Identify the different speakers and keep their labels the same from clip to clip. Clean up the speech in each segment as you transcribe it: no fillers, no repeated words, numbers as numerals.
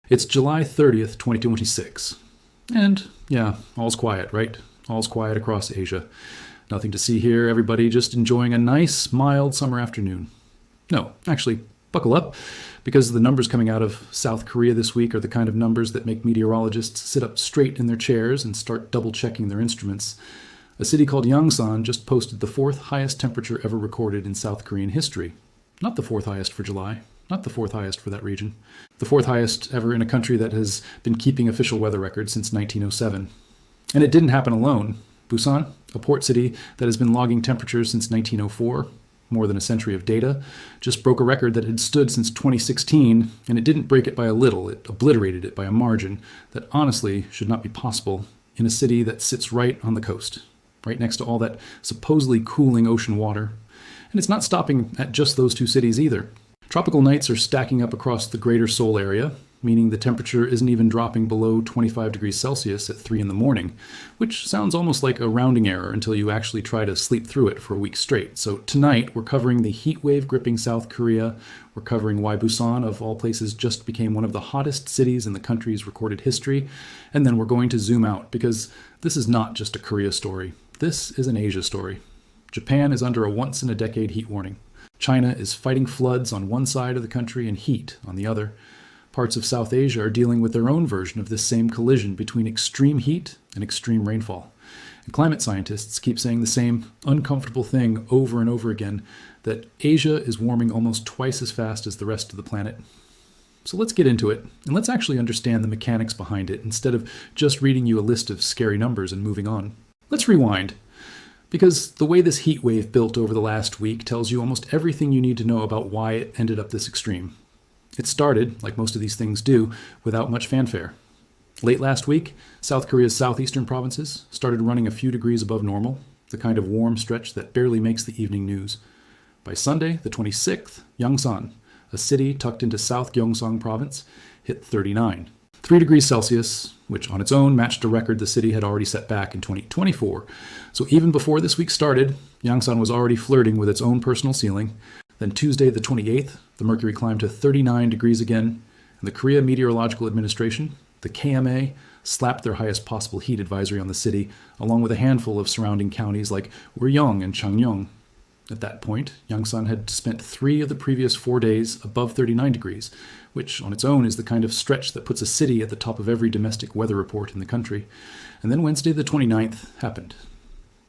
Speaker 1: It's July 30th, 2026. And yeah, all's quiet, right? All's quiet across Asia. Nothing to see here, everybody just enjoying a nice, mild summer afternoon. No, actually, buckle up, because the numbers coming out of South Korea this week are the kind of numbers that make meteorologists sit up straight in their chairs and start double-checking their instruments. A city called Yangsan just posted the fourth highest temperature ever recorded in South Korean history. Not the fourth highest for July, not the fourth highest for that region. The fourth highest ever in a country that has been keeping official weather records since 1907. And it didn't happen alone. Busan, a port city that has been logging temperatures since 1904, more than a century of data, just broke a record that had stood since 2016, and it didn't break it by a little, it obliterated it by a margin that honestly should not be possible in a city that sits right on the coast, right next to all that supposedly cooling ocean water. And it's not stopping at just those two cities either. Tropical nights are stacking up across the greater Seoul area, meaning the temperature isn't even dropping below 25 degrees Celsius at 3 in the morning, which sounds almost like a rounding error until you actually try to sleep through it for a week straight. So tonight, we're covering the heat wave gripping South Korea. We're covering why Busan, of all places, just became one of the hottest cities in the country's recorded history. And then we're going to zoom out, because this is not just a Korea story. This is an Asia story. Japan is under a once-in-a-decade heat warning. China is fighting floods on one side of the country and heat on the other. Parts of South Asia are dealing with their own version of this same collision between extreme heat and extreme rainfall. And climate scientists keep saying the same uncomfortable thing over and over again, that Asia is warming almost twice as fast as the rest of the planet. So let's get into it, and let's actually understand the mechanics behind it instead of just reading you a list of scary numbers and moving on. Let's rewind, because the way this heat wave built over the last week tells you almost everything you need to know about why it ended up this extreme. It started, like most of these things do, without much fanfare. Late last week, South Korea's southeastern provinces started running a few degrees above normal, the kind of warm stretch that barely makes the evening news. By Sunday, the 26th, Yangsan, a city tucked into South Gyeongsang province, hit 39. 3 degrees Celsius, which on its own matched a record the city had already set back in 2024. So even before this week started, Yangsan was already flirting with its own personal ceiling. Then Tuesday the 28th, the mercury climbed to 39 degrees again, and the Korea Meteorological Administration, the KMA, slapped their highest possible heat advisory on the city, along with a handful of surrounding counties like Uryong and Changnyeong. At that point, Yangsan had spent 3 of the previous 4 days above 39 degrees, which on its own is the kind of stretch that puts a city at the top of every domestic weather report in the country. And then Wednesday the 29th happened.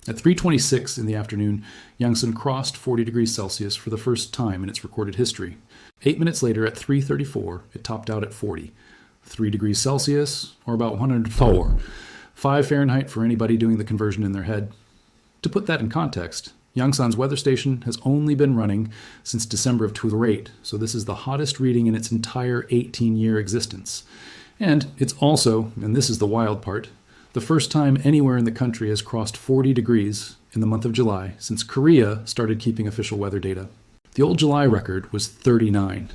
Speaker 1: At 3:26 in the afternoon, Yangsan crossed 40 degrees Celsius for the first time in its recorded history. 8 minutes later, at 3:34, it topped out at 40. 3 degrees Celsius, or about 104. 5 Fahrenheit for anybody doing the conversion in their head. To put that in context, Yangsan's weather station has only been running since December of 2008, so this is the hottest reading in its entire 18-year existence. And it's also, and this is the wild part, the first time anywhere in the country has crossed 40 degrees in the month of July since Korea started keeping official weather data. The old July record was 39.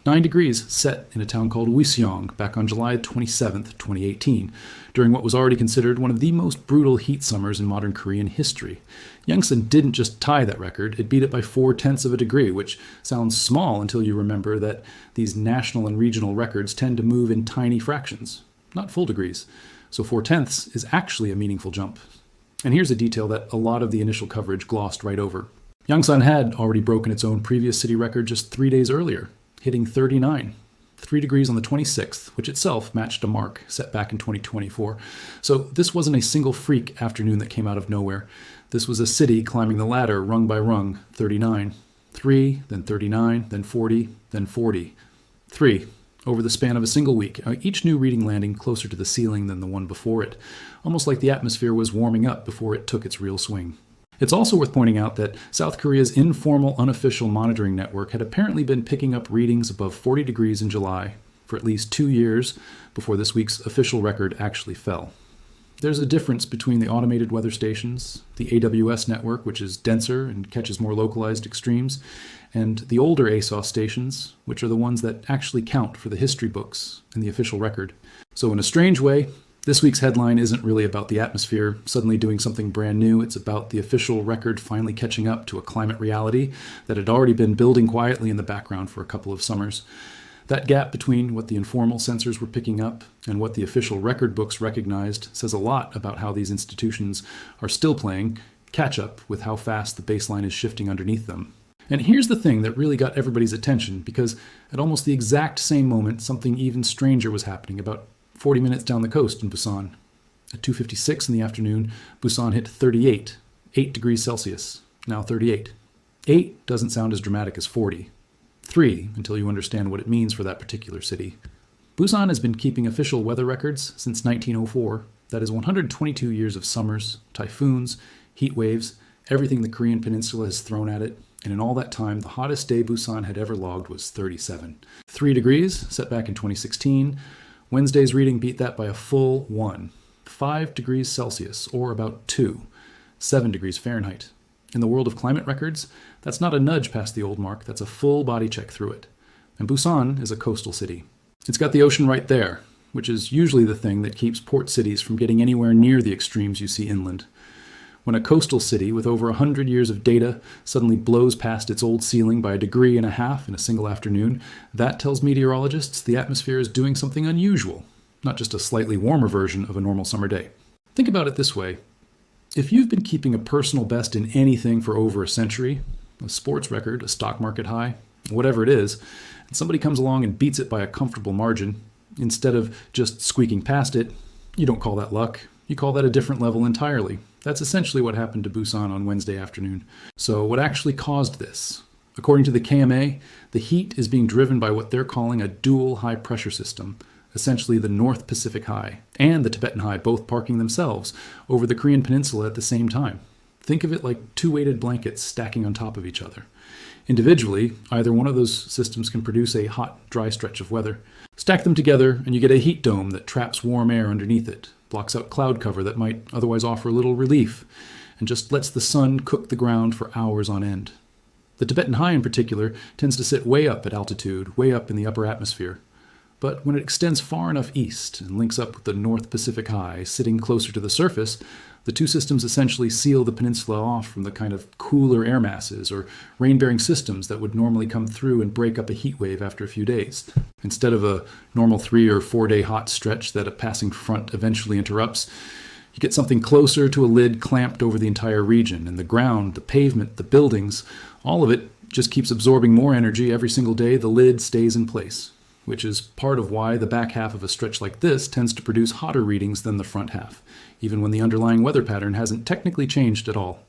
Speaker 1: 9 degrees set in a town called Uiseong back on July 27th, 2018, during what was already considered one of the most brutal heat summers in modern Korean history. Yangsan didn't just tie that record, it beat it by 0.4 of a degree, which sounds small until you remember that these national and regional records tend to move in tiny fractions, not full degrees. So 0.4 is actually a meaningful jump. And here's a detail that a lot of the initial coverage glossed right over. Yangsan had already broken its own previous city record just 3 days earlier, hitting 39. 3 degrees on the 26th, which itself matched a mark set back in 2024. So this wasn't a single freak afternoon that came out of nowhere. This was a city climbing the ladder rung by rung, 39. 3, then 39, then 40, then 40. 3. Over the span of a single week, each new reading landing closer to the ceiling than the one before it, almost like the atmosphere was warming up before it took its real swing. It's also worth pointing out that South Korea's informal, unofficial monitoring network had apparently been picking up readings above 40 degrees in July for at least 2 years before this week's official record actually fell. There's a difference between the automated weather stations, the AWS network, which is denser and catches more localized extremes, and the older ASOS stations, which are the ones that actually count for the history books in the official record. So in a strange way, this week's headline isn't really about the atmosphere suddenly doing something brand new. It's about the official record finally catching up to a climate reality that had already been building quietly in the background for a couple of summers. That gap between what the informal sensors were picking up and what the official record books recognized says a lot about how these institutions are still playing catch up with how fast the baseline is shifting underneath them. And here's the thing that really got everybody's attention, because at almost the exact same moment, something even stranger was happening about 40 minutes down the coast in Busan. At 2:56 in the afternoon, Busan hit 38, 8 degrees Celsius, now 38. 8 doesn't sound as dramatic as 40. 3, until you understand what it means for that particular city. Busan has been keeping official weather records since 1904. That is 122 years of summers, typhoons, heat waves, everything the Korean Peninsula has thrown at it. And in all that time, the hottest day Busan had ever logged was 37. 3 degrees, set back in 2016. Wednesday's reading beat that by a full 1. 5 degrees Celsius, or about 2. 7 degrees Fahrenheit. In the world of climate records, that's not a nudge past the old mark, that's a full body check through it. And Busan is a coastal city. It's got the ocean right there, which is usually the thing that keeps port cities from getting anywhere near the extremes you see inland. When a coastal city with over 100 years of data suddenly blows past its old ceiling by 1.5 degrees in a single afternoon, that tells meteorologists the atmosphere is doing something unusual, not just a slightly warmer version of a normal summer day. Think about it this way. If you've been keeping a personal best in anything for over a century, a sports record, a stock market high, whatever it is, and somebody comes along and beats it by a comfortable margin, instead of just squeaking past it, you don't call that luck. You call that a different level entirely. That's essentially what happened to Busan on Wednesday afternoon. So what actually caused this? According to the KMA, the heat is being driven by what they're calling a dual high pressure system, essentially the North Pacific High and the Tibetan High both parking themselves over the Korean Peninsula at the same time. Think of it like 2 weighted blankets stacking on top of each other. Individually, either one of those systems can produce a hot, dry stretch of weather. Stack them together and you get a heat dome that traps warm air underneath it, blocks out cloud cover that might otherwise offer a little relief, and just lets the sun cook the ground for hours on end. The Tibetan High in particular tends to sit way up at altitude, way up in the upper atmosphere. But when it extends far enough east and links up with the North Pacific High, sitting closer to the surface, the two systems essentially seal the peninsula off from the kind of cooler air masses or rain-bearing systems that would normally come through and break up a heat wave after a few days. Instead of a normal 3 or 4 day hot stretch that a passing front eventually interrupts, you get something closer to a lid clamped over the entire region, and the ground, the pavement, the buildings, all of it just keeps absorbing more energy every single day the lid stays in place. Which is part of why the back half of a stretch like this tends to produce hotter readings than the front half, even when the underlying weather pattern hasn't technically changed at all.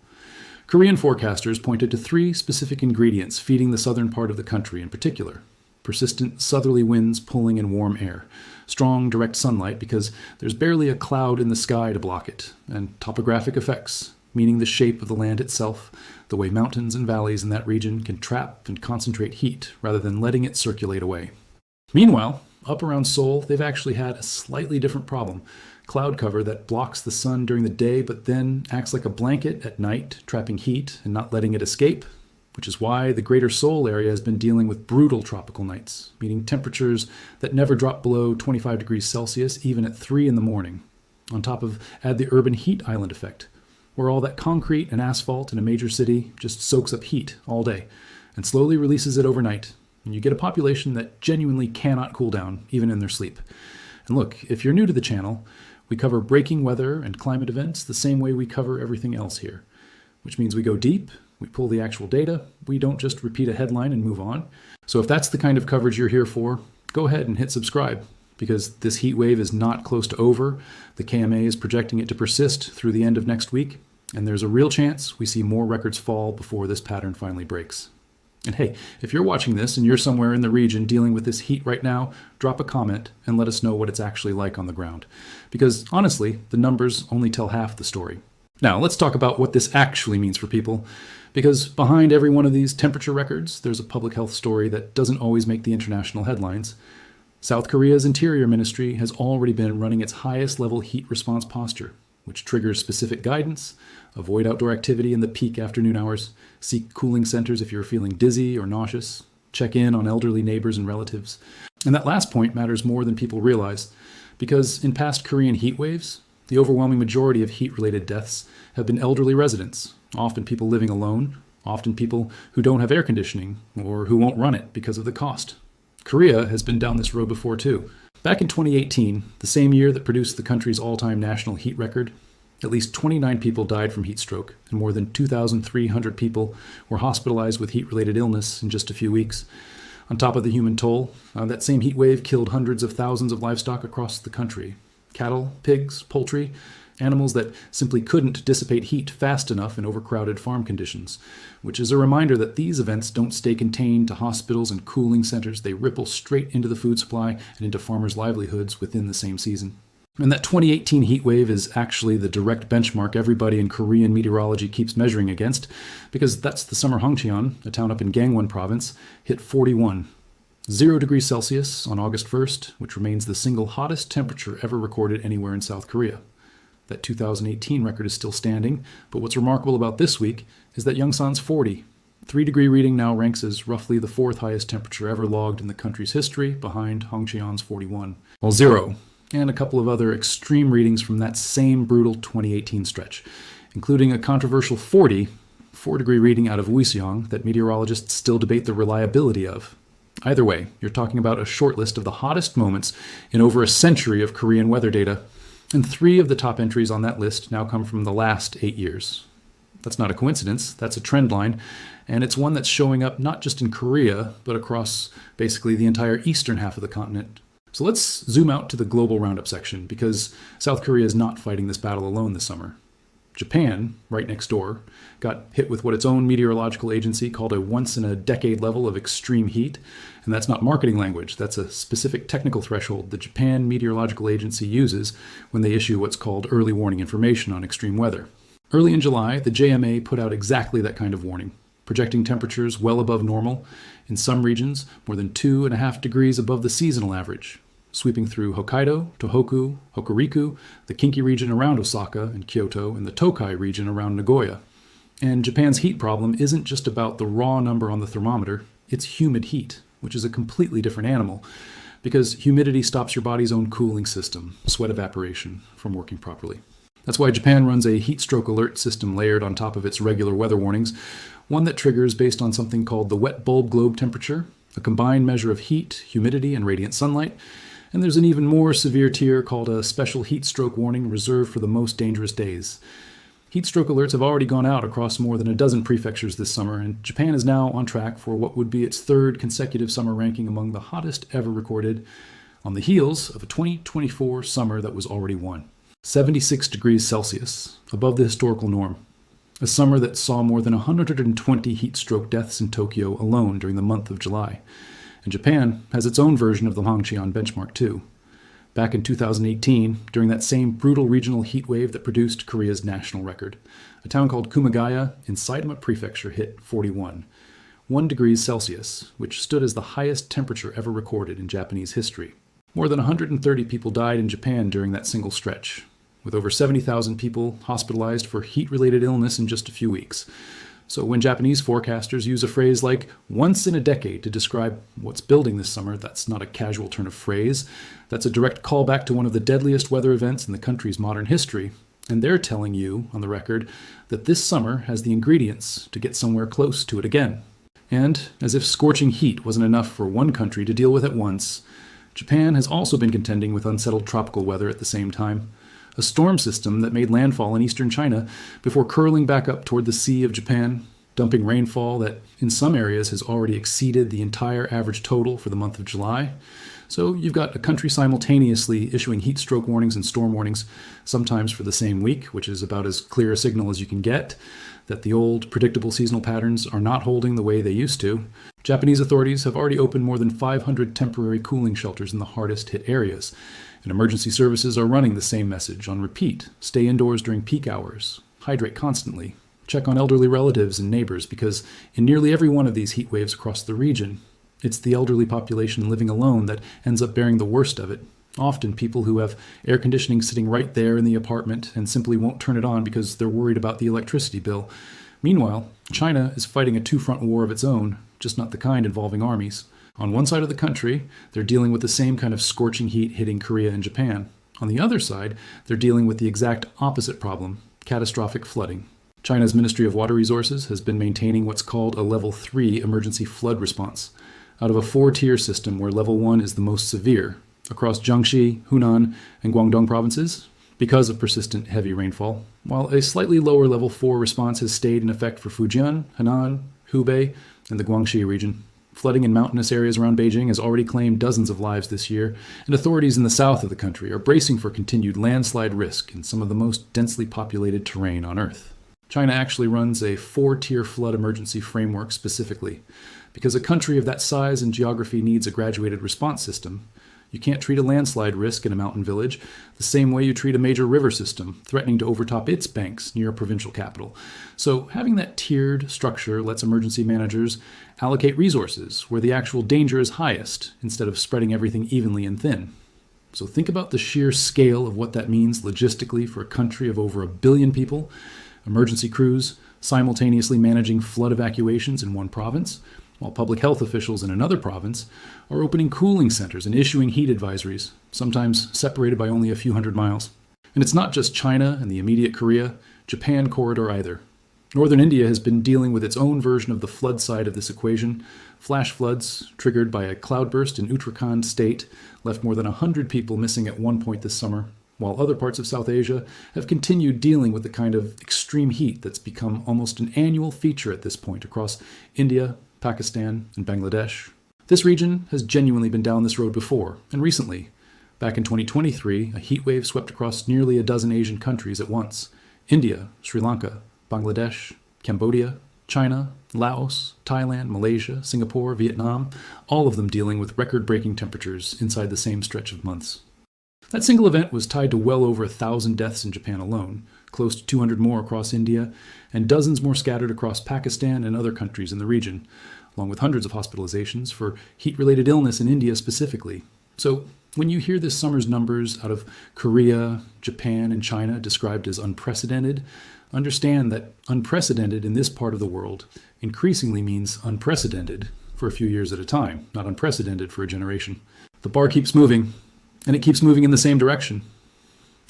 Speaker 1: Korean forecasters pointed to 3 specific ingredients feeding the southern part of the country in particular. Persistent southerly winds pulling in warm air, strong direct sunlight because there's barely a cloud in the sky to block it, and topographic effects, meaning the shape of the land itself, the way mountains and valleys in that region can trap and concentrate heat rather than letting it circulate away. Meanwhile, up around Seoul, they've actually had a slightly different problem. Cloud cover that blocks the sun during the day but then acts like a blanket at night, trapping heat and not letting it escape, which is why the greater Seoul area has been dealing with brutal tropical nights, meaning temperatures that never drop below 25 degrees Celsius even at 3 in the morning. On top of add the urban heat island effect, where all that concrete and asphalt in a major city just soaks up heat all day and slowly releases it overnight. And you get a population that genuinely cannot cool down, even in their sleep. And look, if you're new to the channel, we cover breaking weather and climate events the same way we cover everything else here, which means we go deep, we pull the actual data, we don't just repeat a headline and move on. So if that's the kind of coverage you're here for, go ahead and hit subscribe, because this heat wave is not close to over. The KMA is projecting it to persist through the end of next week, and there's a real chance we see more records fall before this pattern finally breaks. And hey, if you're watching this and you're somewhere in the region dealing with this heat right now, drop a comment and let us know what it's actually like on the ground. Because honestly, the numbers only tell half the story. Now, let's talk about what this actually means for people. Because behind every one of these temperature records, there's a public health story that doesn't always make the international headlines. South Korea's Interior Ministry has already been running its highest level heat response posture, which triggers specific guidance, avoid outdoor activity in the peak afternoon hours, seek cooling centers if you're feeling dizzy or nauseous, check in on elderly neighbors and relatives. And that last point matters more than people realize, because in past Korean heat waves, the overwhelming majority of heat-related deaths have been elderly residents, often people living alone, often people who don't have air conditioning or who won't run it because of the cost. Korea has been down this road before too. Back in 2018, the same year that produced the country's all-time national heat record, at least 29 people died from heat stroke, and more than 2,300 people were hospitalized with heat-related illness in just a few weeks. On top of the human toll, that same heat wave killed hundreds of thousands of livestock across the country. Cattle, pigs, poultry, animals that simply couldn't dissipate heat fast enough in overcrowded farm conditions, which is a reminder that these events don't stay contained to hospitals and cooling centers. They ripple straight into the food supply and into farmers' livelihoods within the same season. And that 2018 heat wave is actually the direct benchmark everybody in Korean meteorology keeps measuring against, because that's the summer Hongcheon, a town up in Gangwon province, hit 41. 0 degrees Celsius on August 1st, which remains the single hottest temperature ever recorded anywhere in South Korea. That 2018 record is still standing, but what's remarkable about this week is that Yangsan's 40. 3-degree reading now ranks as roughly the 4th highest temperature ever logged in the country's history, behind Hongcheon's 41. Well, 0, and a couple of other extreme readings from that same brutal 2018 stretch, including a controversial 4-degree reading out of Uiseong that meteorologists still debate the reliability of. Either way, you're talking about a short list of the hottest moments in over a century of Korean weather data, and 3 of the top entries on that list now come from the last 8 years. That's not a coincidence, that's a trend line, and it's one that's showing up not just in Korea, but across basically the entire eastern half of the continent. So let's zoom out to the global roundup section, because South Korea is not fighting this battle alone this summer. Japan, right next door, got hit with what its own meteorological agency called a once-in-a-decade level of extreme heat. And that's not marketing language. That's a specific technical threshold the Japan Meteorological Agency uses when they issue what's called early warning information on extreme weather. Early in July, the JMA put out exactly that kind of warning, projecting temperatures well above normal, in some regions more than 2.5 degrees above the seasonal average, sweeping through Hokkaido, Tohoku, Hokuriku, the Kinki region around Osaka and Kyoto, and the Tokai region around Nagoya. And Japan's heat problem isn't just about the raw number on the thermometer, it's humid heat, which is a completely different animal, because humidity stops your body's own cooling system, sweat evaporation, from working properly. That's why Japan runs a heat stroke alert system layered on top of its regular weather warnings, one that triggers based on something called the wet bulb globe temperature, a combined measure of heat, humidity, and radiant sunlight. And there's an even more severe tier called a special heat stroke warning reserved for the most dangerous days. Heat stroke alerts have already gone out across more than a dozen prefectures this summer, and Japan is now on track for what would be its 3rd consecutive summer ranking among the hottest ever recorded, on the heels of a 2024 summer that was already won. 76 degrees Celsius, above the historical norm. A summer that saw more than 120 heat stroke deaths in Tokyo alone during the month of July. And Japan has its own version of the Hongcheon benchmark too. Back in 2018, during that same brutal regional heat wave that produced Korea's national record, a town called Kumagaya in Saitama Prefecture hit 41, 1 degrees Celsius, which stood as the highest temperature ever recorded in Japanese history. More than 130 people died in Japan during that single stretch, with over 70,000 people hospitalized for heat-related illness in just a few weeks. So when Japanese forecasters use a phrase like once in a decade to describe what's building this summer, that's not a casual turn of phrase. That's a direct callback to one of the deadliest weather events in the country's modern history. And they're telling you, on the record, that this summer has the ingredients to get somewhere close to it again. And as if scorching heat wasn't enough for one country to deal with at once, Japan has also been contending with unsettled tropical weather at the same time. A storm system that made landfall in eastern China before curling back up toward the Sea of Japan, dumping rainfall that in some areas has already exceeded the entire average total for the month of July. So you've got a country simultaneously issuing heat stroke warnings and storm warnings, sometimes for the same week, which is about as clear a signal as you can get that the old predictable seasonal patterns are not holding the way they used to. Japanese authorities have already opened more than 500 temporary cooling shelters in the hardest hit areas. And emergency services are running the same message on repeat. Stay indoors during peak hours. Hydrate constantly. Check on elderly relatives and neighbors, because in nearly every one of these heat waves across the region, it's the elderly population living alone that ends up bearing the worst of it. Often people who have air conditioning sitting right there in the apartment and simply won't turn it on because they're worried about the electricity bill. Meanwhile, China is fighting a two-front war of its own, just not the kind involving armies. On one side of the country, they're dealing with the same kind of scorching heat hitting Korea and Japan. On the other side, they're dealing with the exact opposite problem, catastrophic flooding. China's Ministry of Water Resources has been maintaining what's called a Level 3 emergency flood response. out of a 4-tier system where level 1 is the most severe across Jiangxi, Hunan, and Guangdong provinces because of persistent heavy rainfall, while a slightly lower level 4 response has stayed in effect for Fujian, Henan, Hubei, and the Guangxi region. Flooding in mountainous areas around Beijing has already claimed dozens of lives this year, and authorities in the south of the country are bracing for continued landslide risk in some of the most densely populated terrain on Earth. China actually runs a 4-tier flood emergency framework specifically. Because a country of that size and geography needs a graduated response system, you can't treat a landslide risk in a mountain village the same way you treat a major river system threatening to overtop its banks near a provincial capital. So having that tiered structure lets emergency managers allocate resources where the actual danger is highest instead of spreading everything evenly and thin. So think about the sheer scale of what that means logistically for a country of over 1 billion people, emergency crews simultaneously managing flood evacuations in one province, while public health officials in another province are opening cooling centers and issuing heat advisories, sometimes separated by only a few hundred miles. And it's not just China and the immediate Korea, Japan corridor either. Northern India has been dealing with its own version of the flood side of this equation. Flash floods triggered by a cloudburst in Uttarakhand state left more than 100 people missing at one point this summer, while other parts of South Asia have continued dealing with the kind of extreme heat that's become almost an annual feature at this point across India, Pakistan, and Bangladesh. This region has genuinely been down this road before, and recently. Back in 2023, a heat wave swept across nearly a dozen Asian countries at once: India, Sri Lanka, Bangladesh, Cambodia, China, Laos, Thailand, Malaysia, Singapore, Vietnam, all of them dealing with record-breaking temperatures inside the same stretch of months. That single event was tied to well over 1,000 deaths in Japan alone, close to 200 more across India, and dozens more scattered across Pakistan and other countries in the region, along with hundreds of hospitalizations for heat-related illness in India specifically. So when you hear this summer's numbers out of Korea, Japan, and China described as unprecedented, understand that unprecedented in this part of the world increasingly means unprecedented for a few years at a time, not unprecedented for a generation. The bar keeps moving, and it keeps moving in the same direction.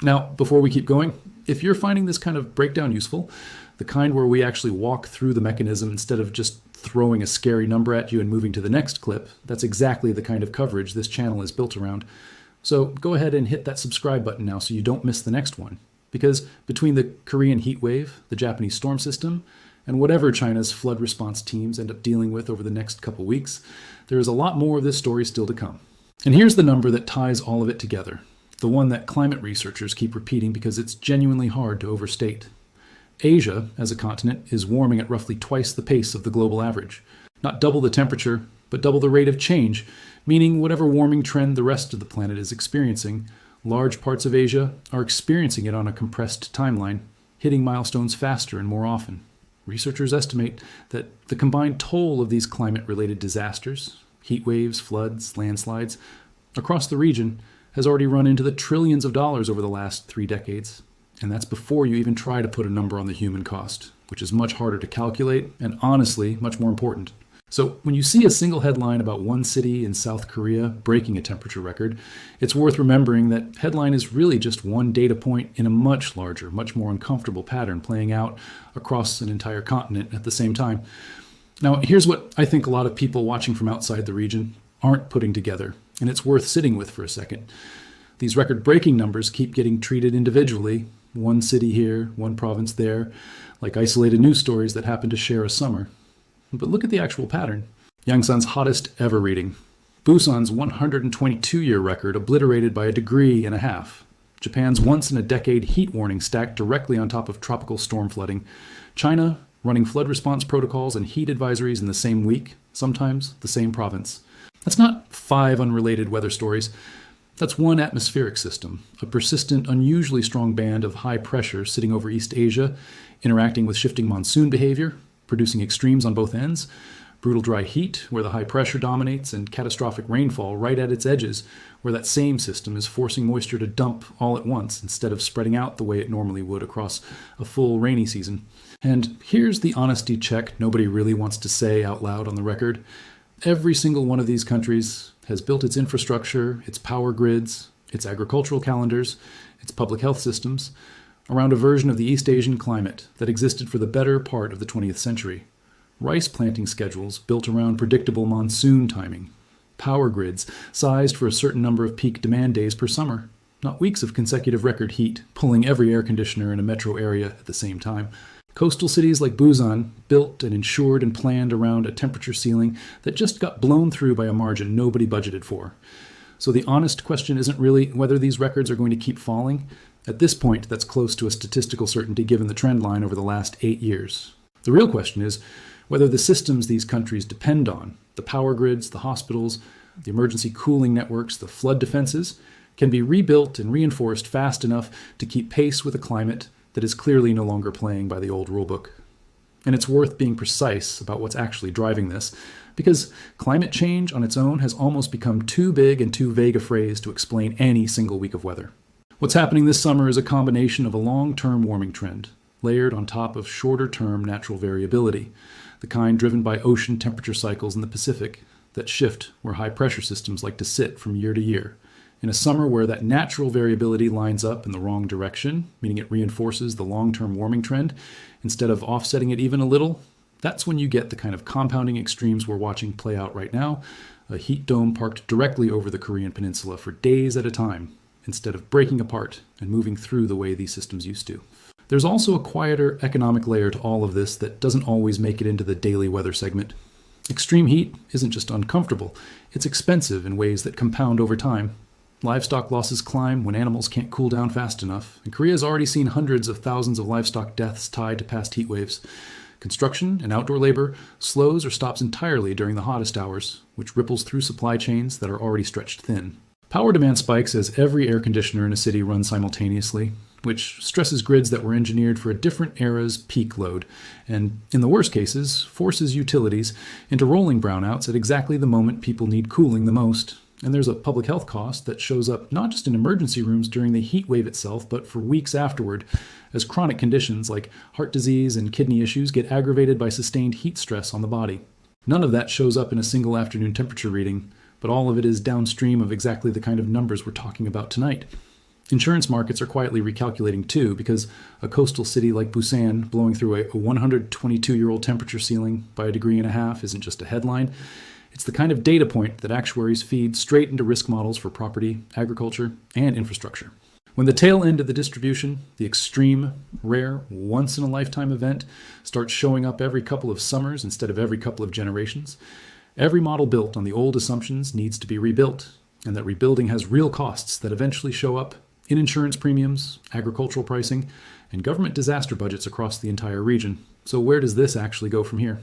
Speaker 1: Now, before we keep going, if you're finding this kind of breakdown useful, the kind where we actually walk through the mechanism instead of just throwing a scary number at you and moving to the next clip, that's exactly the kind of coverage this channel is built around. So go ahead and hit that subscribe button now so you don't miss the next one. Because between the Korean heat wave, the Japanese storm system, and whatever China's flood response teams end up dealing with over the next couple weeks, there is a lot more of this story still to come. And here's the number that ties all of it together, the one that climate researchers keep repeating because it's genuinely hard to overstate. Asia, as a continent, is warming at roughly twice the pace of the global average. Not double the temperature, but double the rate of change, meaning whatever warming trend the rest of the planet is experiencing, large parts of Asia are experiencing it on a compressed timeline, hitting milestones faster and more often. Researchers estimate that the combined toll of these climate-related disasters, heat waves, floods, landslides, across the region has already run into the trillions of dollars over the last 3 decades. And that's before you even try to put a number on the human cost, which is much harder to calculate and honestly much more important. So when you see a single headline about one city in South Korea breaking a temperature record, it's worth remembering that headline is really just one data point in a much larger, much more uncomfortable pattern playing out across an entire continent at the same time. Now, here's what I think a lot of people watching from outside the region aren't putting together, and it's worth sitting with for a second. These record-breaking numbers keep getting treated individually, one city here, one province there, like isolated news stories that happen to share a summer. But look at the actual pattern. Yangsan's hottest ever reading. Busan's 122-year record obliterated by 1.5 degrees. Japan's once-in-a-decade heat warning stacked directly on top of tropical storm flooding. China running flood response protocols and heat advisories in the same week, sometimes the same province. That's not 5 unrelated weather stories. That's one atmospheric system, a persistent, unusually strong band of high pressure sitting over East Asia, interacting with shifting monsoon behavior, producing extremes on both ends, brutal dry heat where the high pressure dominates, and catastrophic rainfall right at its edges where that same system is forcing moisture to dump all at once instead of spreading out the way it normally would across a full rainy season. And here's the honesty check nobody really wants to say out loud on the record. Every single one of these countries has built its infrastructure, its power grids, its agricultural calendars, its public health systems, around a version of the East Asian climate that existed for the better part of the 20th century. rice planting schedules built around predictable monsoon timing, power grids sized for a certain number of peak demand days per summer, not weeks of consecutive record heat, pulling every air conditioner in a metro area at the same time. Coastal cities like Busan, built and insured and planned around a temperature ceiling that just got blown through by a margin nobody budgeted for. So the honest question isn't really whether these records are going to keep falling. At this point, that's close to a statistical certainty given the trend line over the last 8 years. The real question is whether the systems these countries depend on, the power grids, the hospitals, the emergency cooling networks, the flood defenses, can be rebuilt and reinforced fast enough to keep pace with a climate that is clearly no longer playing by the old rulebook. And it's worth being precise about what's actually driving this, because climate change on its own has almost become too big and too vague a phrase to explain any single week of weather. What's happening this summer is a combination of a long-term warming trend, layered on top of shorter-term natural variability, the kind driven by ocean temperature cycles in the Pacific that shift where high-pressure systems like to sit from year to year. In a summer where that natural variability lines up in the wrong direction, meaning it reinforces the long-term warming trend, instead of offsetting it even a little, that's when you get the kind of compounding extremes we're watching play out right now, a heat dome parked directly over the Korean Peninsula for days at a time, instead of breaking apart and moving through the way these systems used to. There's also a quieter economic layer to all of this that doesn't always make it into the daily weather segment. Extreme heat isn't just uncomfortable, it's expensive in ways that compound over time. Livestock losses climb when animals can't cool down fast enough, and Korea's already seen hundreds of thousands of livestock deaths tied to past heat waves. Construction and outdoor labor slows or stops entirely during the hottest hours, which ripples through supply chains that are already stretched thin. Power demand spikes as every air conditioner in a city runs simultaneously, which stresses grids that were engineered for a different era's peak load, and, in the worst cases, forces utilities into rolling brownouts at exactly the moment people need cooling the most. And there's a public health cost that shows up not just in emergency rooms during the heat wave itself, but for weeks afterward, as chronic conditions like heart disease and kidney issues get aggravated by sustained heat stress on the body. None of that shows up in a single afternoon temperature reading, but all of it is downstream of exactly the kind of numbers we're talking about tonight. Insurance markets are quietly recalculating too, because a coastal city like Busan blowing through a 122-year-old temperature ceiling by 1.5 degrees isn't just a headline. It's the kind of data point that actuaries feed straight into risk models for property, agriculture, and infrastructure. When the tail end of the distribution, the extreme, rare, once-in-a-lifetime event, starts showing up every couple of summers instead of every couple of generations, every model built on the old assumptions needs to be rebuilt, and that rebuilding has real costs that eventually show up in insurance premiums, agricultural pricing, and government disaster budgets across the entire region. So where does this actually go from here?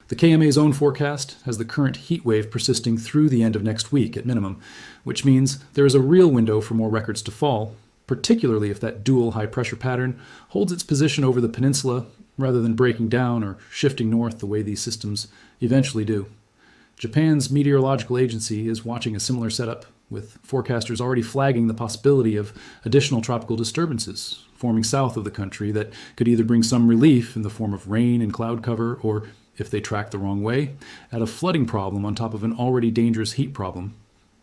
Speaker 1: The KMA's own forecast has the current heat wave persisting through the end of next week at minimum, which means there is a real window for more records to fall, particularly if that dual high-pressure pattern holds its position over the peninsula rather than breaking down or shifting north the way these systems eventually do. Japan's meteorological agency is watching a similar setup, with forecasters already flagging the possibility of additional tropical disturbances forming south of the country that could either bring some relief in the form of rain and cloud cover or, if they track the wrong way, add a flooding problem on top of an already dangerous heat problem.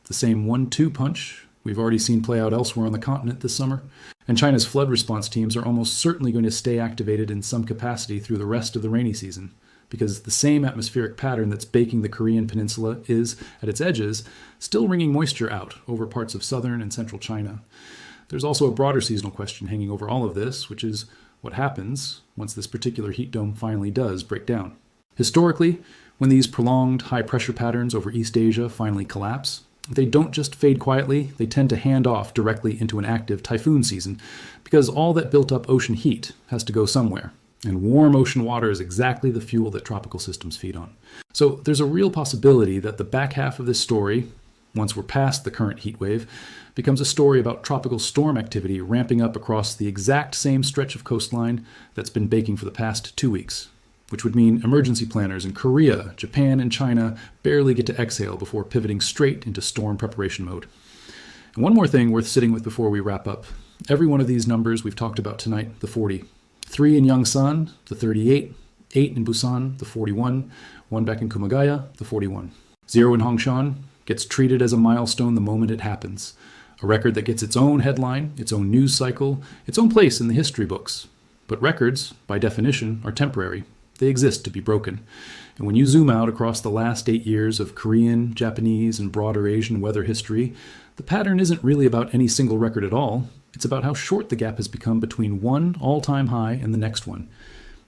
Speaker 1: The same 1-2 punch we've already seen play out elsewhere on the continent this summer. And China's flood response teams are almost certainly going to stay activated in some capacity through the rest of the rainy season, because the same atmospheric pattern that's baking the Korean Peninsula is, at its edges, still wringing moisture out over parts of southern and central China. There's also a broader seasonal question hanging over all of this, which is what happens once this particular heat dome finally does break down. Historically, when these prolonged high-pressure patterns over East Asia finally collapse, they don't just fade quietly, they tend to hand off directly into an active typhoon season, because all that built-up ocean heat has to go somewhere. And warm ocean water is exactly the fuel that tropical systems feed on. So there's a real possibility that the back half of this story, once we're past the current heat wave, becomes a story about tropical storm activity ramping up across the exact same stretch of coastline that's been baking for the past 2 weeks, which would mean emergency planners in Korea, Japan, and China barely get to exhale before pivoting straight into storm preparation mode. And one more thing worth sitting with before we wrap up. Every one of these numbers we've talked about tonight, the 40. 3 in Yangsan, the 38, 8 in Busan, the 41, 1 back in Kumagaya, the 41. 0 in Hongshan gets treated as a milestone the moment it happens, a record that gets its own headline, its own news cycle, its own place in the history books. But records, by definition, are temporary. They exist to be broken. And when you zoom out across the last 8 years of Korean, Japanese, and broader Asian weather history, the pattern isn't really about any single record at all. It's about how short the gap has become between one all-time high and the next one.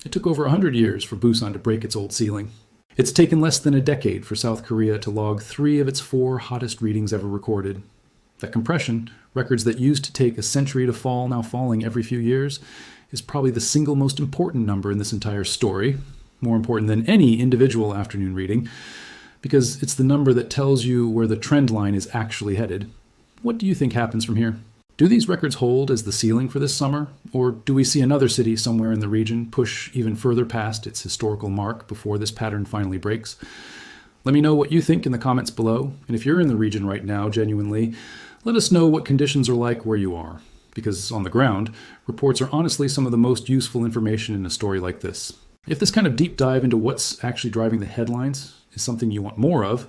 Speaker 1: It took over 100 years for Busan to break its old ceiling. It's taken less than a decade for South Korea to log 3 of its 4 hottest readings ever recorded. That compression, records that used to take a century to fall, now falling every few years, is probably the single most important number in this entire story, more important than any individual afternoon reading, because it's the number that tells you where the trend line is actually headed. What do you think happens from here? Do these records hold as the ceiling for this summer, or do we see another city somewhere in the region push even further past its historical mark before this pattern finally breaks? Let me know what you think in the comments below, and if you're in the region right now, genuinely, let us know what conditions are like where you are, because on the ground, reports are honestly some of the most useful information in a story like this. If this kind of deep dive into what's actually driving the headlines is something you want more of,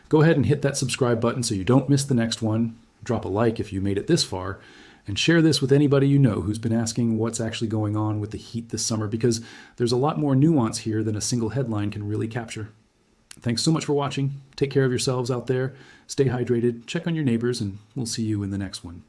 Speaker 1: go ahead and hit that subscribe button so you don't miss the next one. Drop a like if you made it this far, and share this with anybody you know who's been asking what's actually going on with the heat this summer, because there's a lot more nuance here than a single headline can really capture. Thanks so much for watching. Take care of yourselves out there. Stay hydrated, check on your neighbors, and we'll see you in the next one.